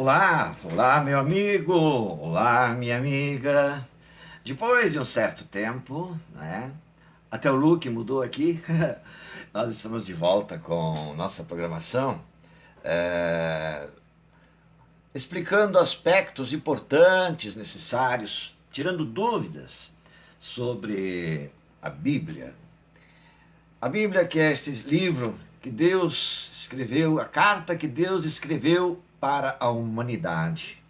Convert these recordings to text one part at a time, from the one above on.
Olá, olá meu amigo, olá minha amiga. Depois de um certo tempo, né? Até o look mudou aqui. Nós estamos de volta com nossa programação, explicando aspectos importantes, necessários, tirando dúvidas sobre a Bíblia. A Bíblia, que é este livro que Deus escreveu, a carta que Deus escreveu para a humanidade,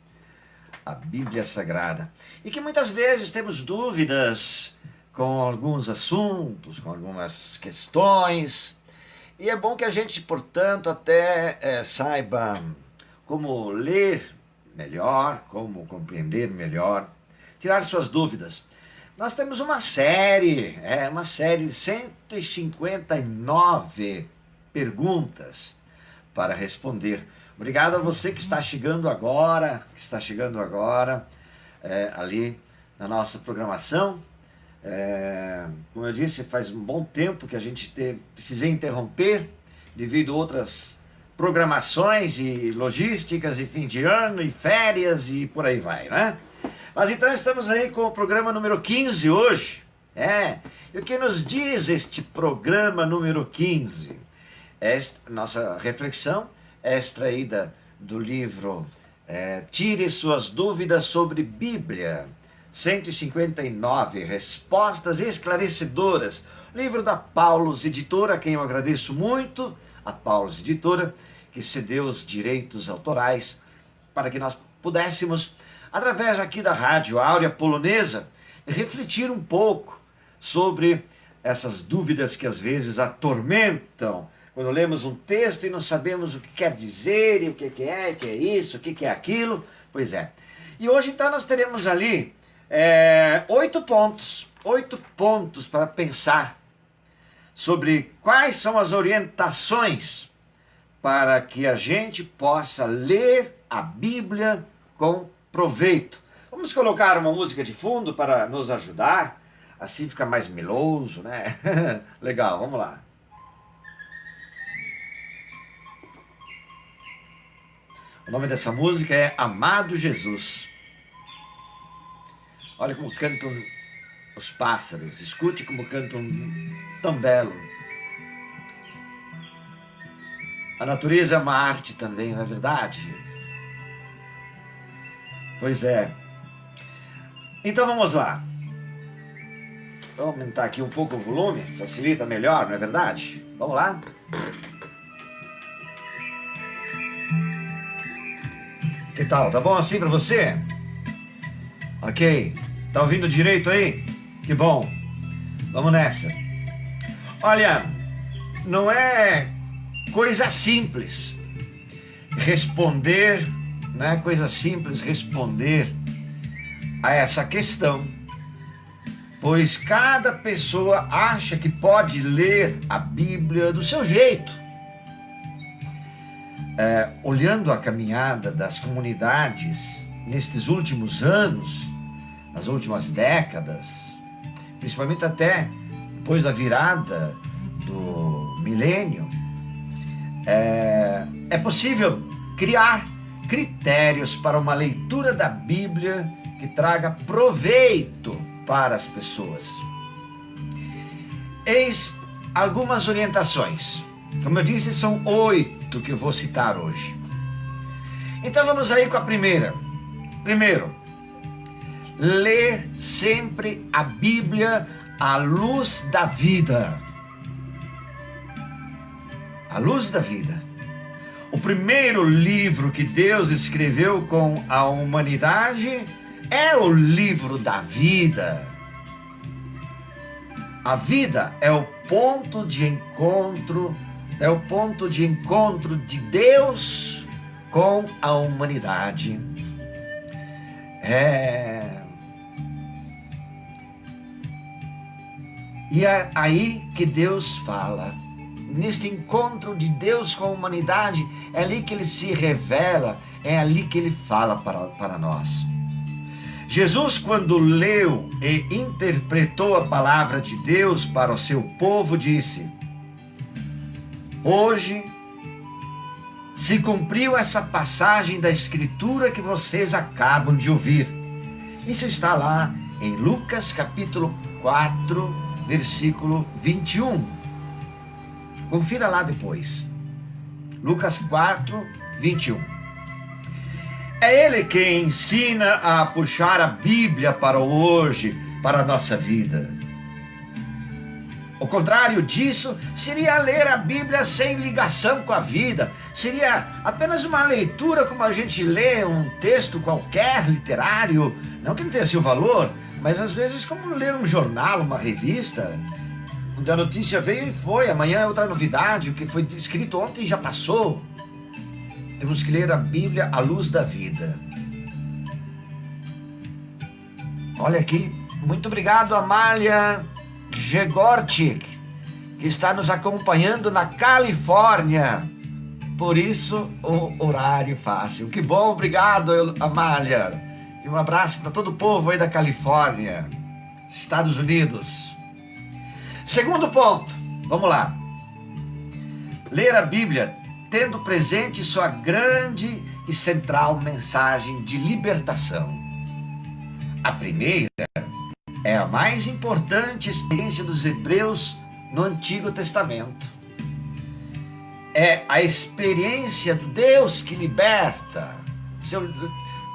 a Bíblia Sagrada, e que muitas vezes temos dúvidas com alguns assuntos, com algumas questões, e é bom que a gente, portanto, até saiba como ler melhor, como compreender melhor, tirar suas dúvidas. Nós temos uma série de 159 perguntas para responder. Obrigado a você que está chegando agora, ali na nossa programação. Como eu disse, faz um bom tempo que a gente precisei interromper devido a outras programações e logísticas e fim de ano e férias e por aí vai, né? Mas então estamos aí com o programa número 15 hoje. E o que nos diz este programa número 15? Esta nossa reflexão é extraída do livro Tire Suas Dúvidas sobre Bíblia, 159 Respostas Esclarecedoras, livro da Paulus Editora, a quem eu agradeço muito, a Paulus Editora, que cedeu os direitos autorais para que nós pudéssemos, através aqui da Rádio Áurea Polonesa, refletir um pouco sobre essas dúvidas que às vezes atormentam quando lemos um texto e não sabemos o que quer dizer, e o que é isso, o que é aquilo. Pois é. E hoje então nós teremos ali 8 pontos para pensar sobre quais são as orientações para que a gente possa ler a Bíblia com proveito. Vamos colocar uma música de fundo para nos ajudar, assim fica mais meloso, né? Legal, vamos lá. O nome dessa música é Amado Jesus. Olha como cantam os pássaros, escute como cantam tão belo. A natureza é uma arte também, não é verdade? Pois é. Então vamos lá. Vou aumentar aqui um pouco o volume, facilita melhor, não é verdade? Vamos lá? Que tal? Tá bom assim pra você? Ok. Tá ouvindo direito aí? Que bom. Vamos nessa. Olha, não é coisa simples responder, não é coisa simples responder a essa questão, pois cada pessoa acha que pode ler a Bíblia do seu jeito. Olhando a caminhada das comunidades nestes últimos anos, nas últimas décadas, principalmente até depois da virada do milênio, é possível criar critérios para uma leitura da Bíblia que traga proveito para as pessoas. Eis algumas orientações. Como eu disse, são 8 que eu vou citar hoje. Então vamos aí com a primeira. Primeiro, ler sempre a Bíblia à luz da vida. A luz da vida. O primeiro livro que Deus escreveu com a humanidade é o livro da vida. A vida é o ponto de encontro, de Deus com a humanidade. E é aí que Deus fala. Neste encontro de Deus com a humanidade, é ali que Ele se revela, é ali que Ele fala para nós. Jesus, quando leu e interpretou a palavra de Deus para o seu povo, disse: hoje se cumpriu essa passagem da Escritura que vocês acabam de ouvir. Isso está lá em Lucas capítulo 4, versículo 21. Confira lá depois. Lucas 4, 21. É ele quem ensina a puxar a Bíblia para o hoje, para a nossa vida. O contrário disso seria ler a Bíblia sem ligação com a vida. Seria apenas uma leitura como a gente lê um texto qualquer, literário. Não que não tenha seu valor, mas às vezes como ler um jornal, uma revista, onde a notícia veio e foi, amanhã é outra novidade, o que foi escrito ontem já passou. Temos que ler a Bíblia à luz da vida. Olha aqui, muito obrigado, Amália Gegorczyk, que está nos acompanhando na Califórnia. Por isso, o horário fácil. Que bom, obrigado, Amália. E um abraço para todo o povo aí da Califórnia, Estados Unidos. Segundo ponto, vamos lá. Ler a Bíblia tendo presente sua grande e central mensagem de libertação. A primeira é a mais importante experiência dos hebreus no Antigo Testamento. É a experiência do Deus que liberta.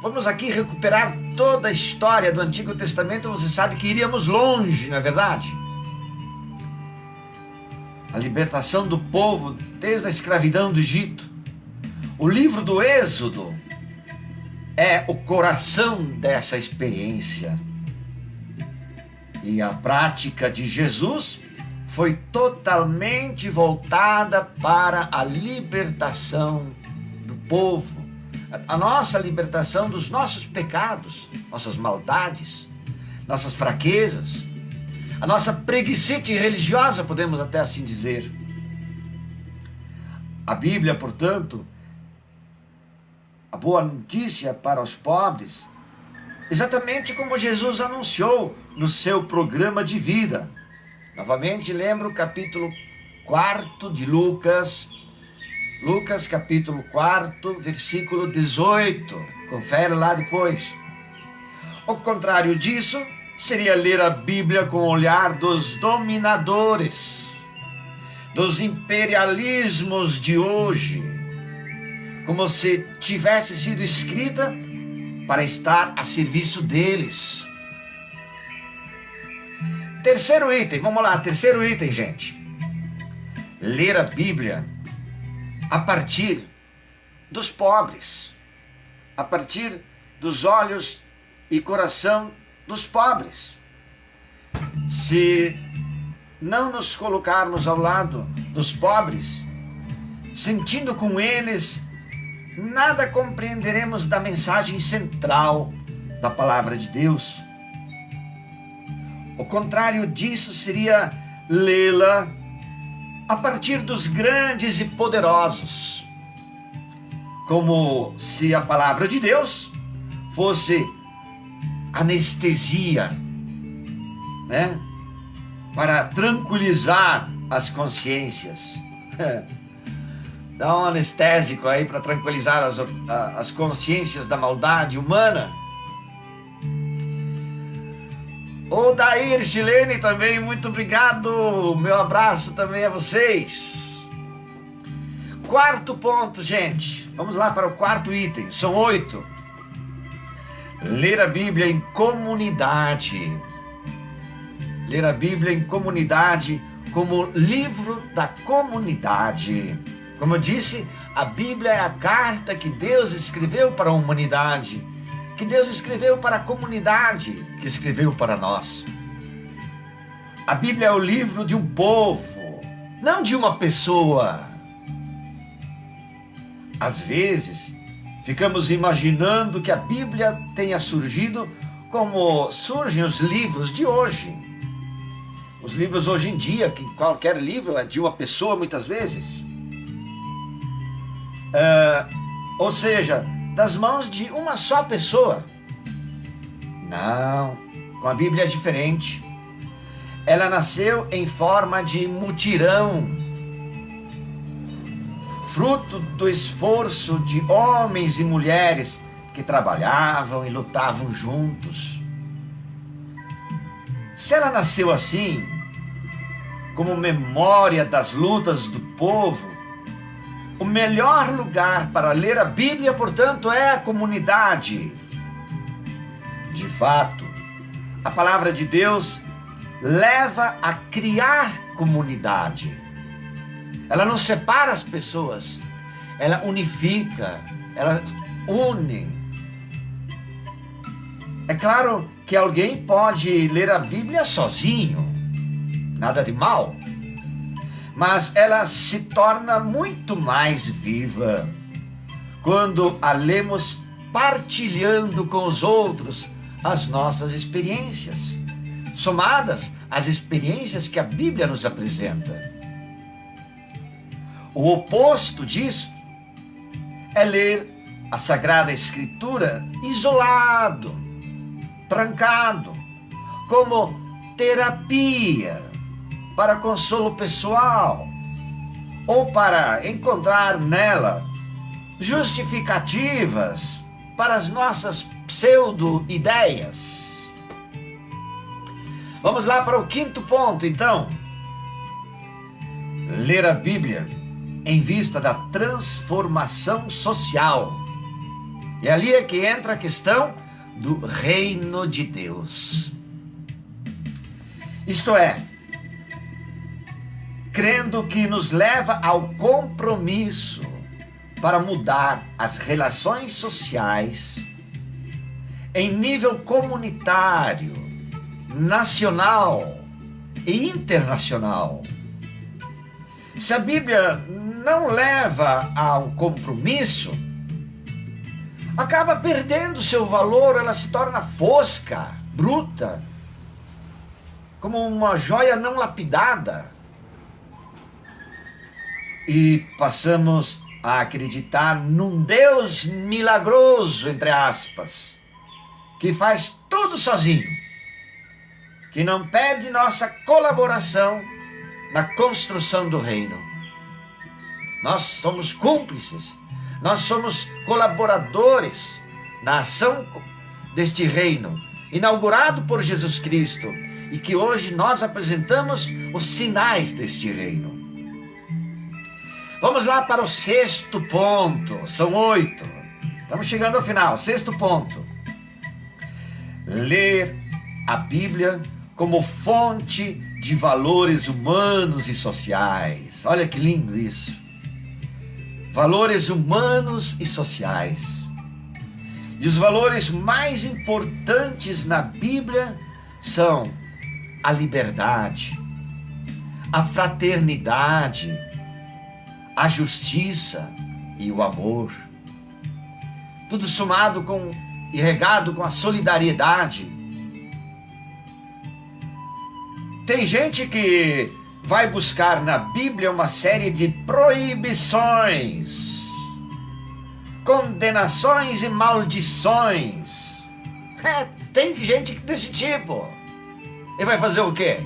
Vamos aqui recuperar toda a história do Antigo Testamento, você sabe que iríamos longe, não é verdade? A libertação do povo desde a escravidão do Egito. O livro do Êxodo é o coração dessa experiência. E a prática de Jesus foi totalmente voltada para a libertação do povo. A nossa libertação dos nossos pecados, nossas maldades, nossas fraquezas, a nossa preguicite religiosa, podemos até assim dizer. A Bíblia, portanto, a boa notícia para os pobres, exatamente como Jesus anunciou no seu programa de vida. Novamente lembro o capítulo 4 de Lucas, Lucas capítulo 4, versículo 18. Confere lá depois. O contrário disso seria ler a Bíblia com o olhar dos dominadores, dos imperialismos de hoje, como se tivesse sido escrita para estar a serviço deles. Terceiro item, vamos lá, terceiro item, gente. Ler a Bíblia a partir dos pobres, a partir dos olhos e coração dos pobres. Se não nos colocarmos ao lado dos pobres, sentindo com eles, nada compreenderemos da mensagem central da palavra de Deus. O contrário disso seria lê-la a partir dos grandes e poderosos, como se a palavra de Deus fosse anestesia, né? Para tranquilizar as consciências. Dá um anestésico aí para tranquilizar as consciências da maldade humana. O Dair Silene também, muito obrigado. Meu abraço também a vocês. Quarto ponto, gente. Vamos lá para o quarto item. São 8. Ler a Bíblia em comunidade. Ler a Bíblia em comunidade como livro da comunidade. Como eu disse, a Bíblia é a carta que Deus escreveu para a humanidade, que Deus escreveu para a comunidade, que escreveu para nós. A Bíblia é o livro de um povo, não de uma pessoa. Às vezes, ficamos imaginando que a Bíblia tenha surgido como surgem os livros de hoje. Os livros hoje em dia, que qualquer livro é de uma pessoa muitas vezes. Ou seja, das mãos de uma só pessoa. Não, com a Bíblia é diferente. Ela nasceu em forma de mutirão, fruto do esforço de homens e mulheres que trabalhavam e lutavam juntos. Se ela nasceu assim, como memória das lutas do povo, o melhor lugar para ler a Bíblia, portanto, é a comunidade. De fato, a palavra de Deus leva a criar comunidade. Ela não separa as pessoas, ela unifica, ela une. É claro que alguém pode ler a Bíblia sozinho, nada de mal, mas ela se torna muito mais viva quando a lemos partilhando com os outros as nossas experiências, somadas às experiências que a Bíblia nos apresenta. O oposto disso é ler a Sagrada Escritura isolado, trancado, como terapia para consolo pessoal ou para encontrar nela justificativas para as nossas pseudo-ideias. Vamos lá para o quinto ponto, então. Ler a Bíblia em vista da transformação social. E ali é que entra a questão do reino de Deus. Isto é, crendo que nos leva ao compromisso para mudar as relações sociais em nível comunitário, nacional e internacional. Se a Bíblia não leva a um compromisso, acaba perdendo seu valor, ela se torna fosca, bruta, como uma joia não lapidada. E passamos a acreditar num Deus milagroso, entre aspas, que faz tudo sozinho, que não pede nossa colaboração na construção do reino. Nós somos cúmplices, nós somos colaboradores na ação deste reino, inaugurado por Jesus Cristo, e que hoje nós apresentamos os sinais deste reino. Vamos lá para o sexto ponto, são 8, estamos chegando ao final. Sexto ponto: ler a Bíblia como fonte de valores humanos e sociais. Olha que lindo isso. Valores humanos e sociais. E os valores mais importantes na Bíblia são a liberdade, a fraternidade, a justiça e o amor. Tudo somado com e regado com a solidariedade. Tem gente que vai buscar na Bíblia uma série de proibições, condenações e maldições. Tem gente desse tipo. E vai fazer o quê?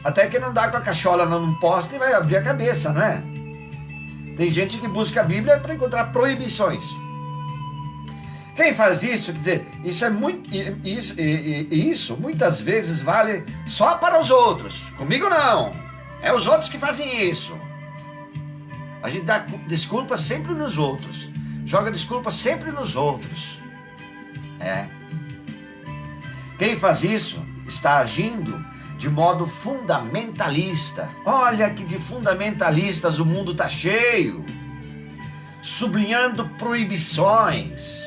Até que não dá com a cachola num poste e vai abrir a cabeça, não é? Tem gente que busca a Bíblia para encontrar proibições. Quem faz isso, quer dizer, isso muitas vezes vale só para os outros. Comigo não. É os outros que fazem isso. A gente dá desculpa sempre nos outros. Joga desculpa sempre nos outros. Quem faz isso está agindo de modo fundamentalista. Olha que de fundamentalistas o mundo está cheio. Sublinhando proibições,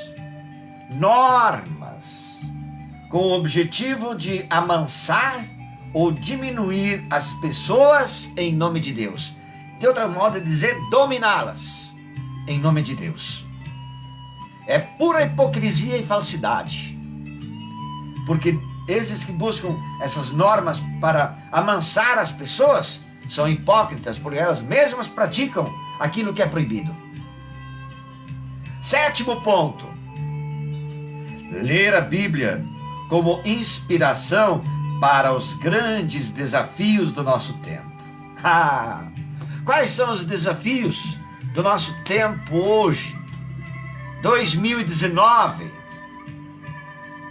normas, com o objetivo de amansar ou diminuir as pessoas em nome de Deus. De outro modo de dizer, dominá-las em nome de Deus. É pura hipocrisia e falsidade. Porque esses que buscam essas normas para amansar as pessoas são hipócritas, porque elas mesmas praticam aquilo que é proibido. Sétimo ponto: ler a Bíblia como inspiração para os grandes desafios do nosso tempo. Quais são os desafios do nosso tempo hoje? 2019.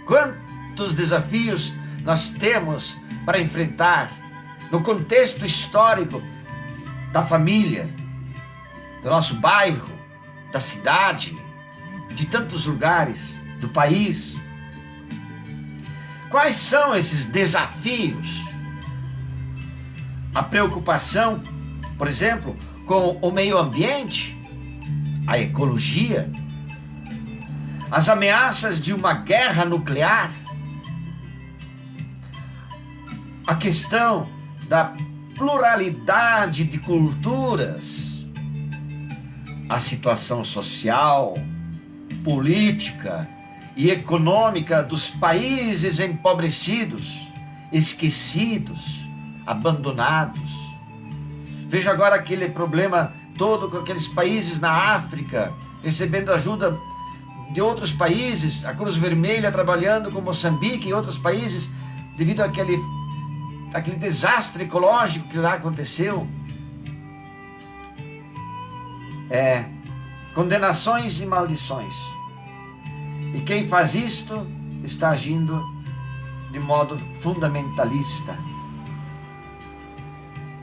Quantos desafios nós temos para enfrentar no contexto histórico da família, do nosso bairro, da cidade, de tantos lugares do país? Quais são esses desafios? A preocupação, por exemplo, com o meio ambiente, a ecologia, as ameaças de uma guerra nuclear, a questão da pluralidade de culturas, a situação social, política e econômica dos países empobrecidos, esquecidos, abandonados. Veja agora aquele problema todo com aqueles países na África, recebendo ajuda de outros países, a Cruz Vermelha trabalhando com Moçambique e outros países, devido àquele desastre ecológico que lá aconteceu. Condenações e maldições. E quem faz isto está agindo de modo fundamentalista.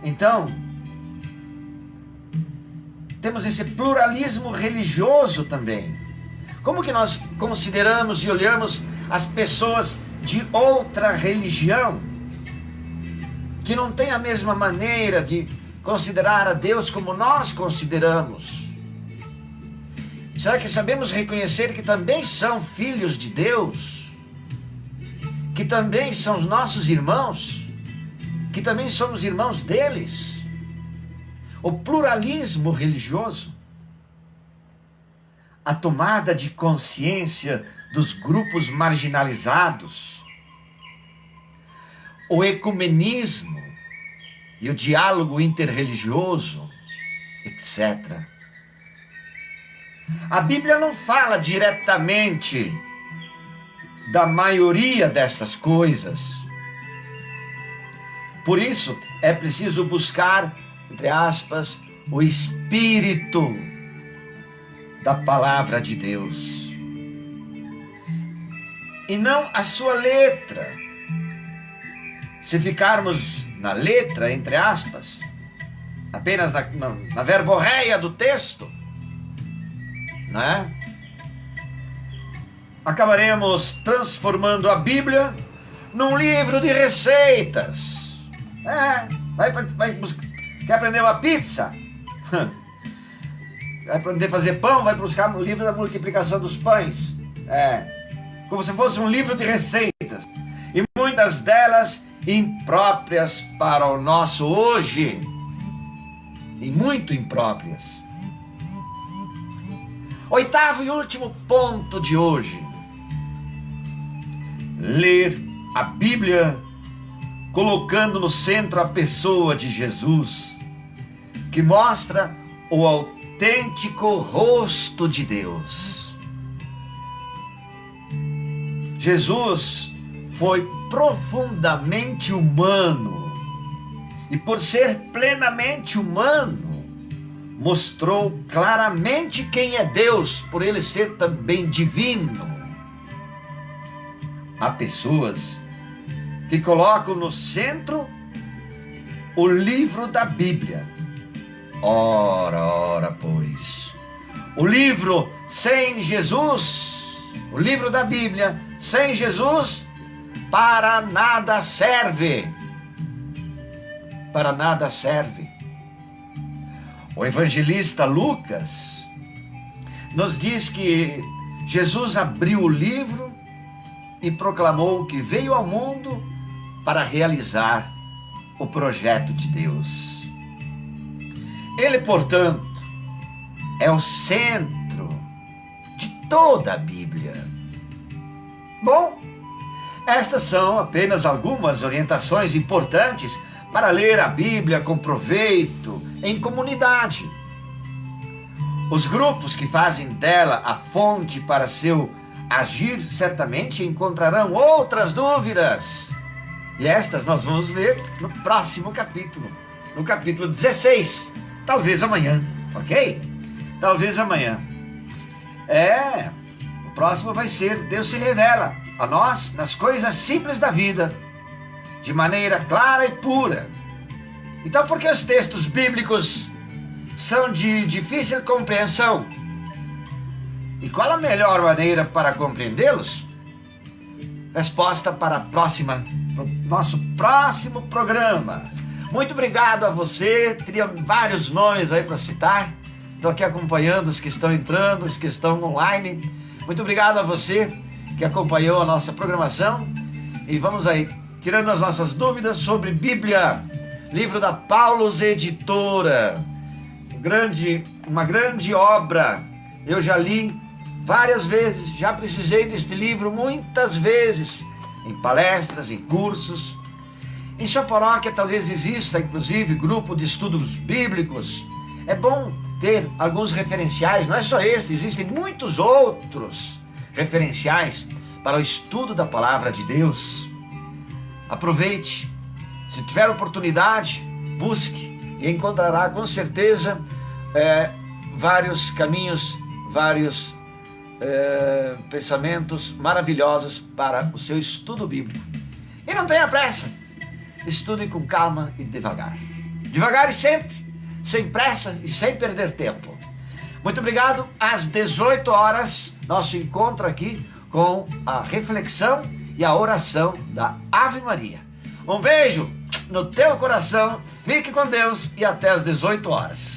Então, temos esse pluralismo religioso também. Como que nós consideramos e olhamos as pessoas de outra religião, que não tem a mesma maneira de considerar a Deus como nós consideramos? Será que sabemos reconhecer que também são filhos de Deus? Que também são os nossos irmãos? Que também somos irmãos deles? O pluralismo religioso, a tomada de consciência dos grupos marginalizados, o ecumenismo e o diálogo interreligioso, etc. A Bíblia não fala diretamente da maioria dessas coisas. Por isso, é preciso buscar, entre aspas, o espírito da palavra de Deus, e não a sua letra. Se ficarmos na letra, entre aspas, apenas na verborreia do texto, né? Acabaremos transformando a Bíblia num livro de receitas. Quer aprender uma pizza? Vai aprender a fazer pão? Vai buscar o livro da multiplicação dos pães. Como se fosse um livro de receitas. E muitas delas impróprias para o nosso hoje. E muito impróprias. Oitavo e último ponto de hoje. Ler a Bíblia colocando no centro a pessoa de Jesus, que mostra o autêntico rosto de Deus. Jesus foi profundamente humano e, por ser plenamente humano, mostrou claramente quem é Deus, por ele ser também divino. Há pessoas que colocam no centro o livro da Bíblia. Ora, pois, o livro sem Jesus, o livro da Bíblia sem Jesus, para nada serve. Para nada serve. O evangelista Lucas nos diz que Jesus abriu o livro e proclamou que veio ao mundo para realizar o projeto de Deus. Ele, portanto, é o centro de toda a Bíblia. Bom, estas são apenas algumas orientações importantes para ler a Bíblia com proveito em comunidade. Os grupos que fazem dela a fonte para seu agir certamente encontrarão outras dúvidas. E estas nós vamos ver no próximo capítulo, no capítulo 16 talvez amanhã, ok? Talvez amanhã. O próximo vai ser Deus se revela a nós nas coisas simples da vida, de maneira clara e pura. Então, por que os textos bíblicos são de difícil compreensão? E qual a melhor maneira para compreendê-los? Resposta para nosso próximo programa. Muito obrigado a você. Teria vários nomes aí para citar. Estou aqui acompanhando os que estão entrando, os que estão online. Muito obrigado a você que acompanhou a nossa programação. E vamos aí, tirando as nossas dúvidas sobre Bíblia, livro da Paulus Editora. Uma grande obra. Eu já li várias vezes, já precisei deste livro muitas vezes, em palestras, em cursos. Em sua paróquia talvez exista, inclusive, grupo de estudos bíblicos. É bom ter alguns referenciais, não é só este, existem muitos outros referenciais para o estudo da palavra de Deus. Aproveite, se tiver oportunidade, busque e encontrará com certeza vários caminhos, vários pensamentos maravilhosos para o seu estudo bíblico. E não tenha pressa, estude com calma e devagar. Devagar e sempre, sem pressa e sem perder tempo. Muito obrigado. Às 18 horas, nosso encontro aqui com a reflexão e a oração da Ave Maria. Um beijo no teu coração, fique com Deus e até às 18 horas.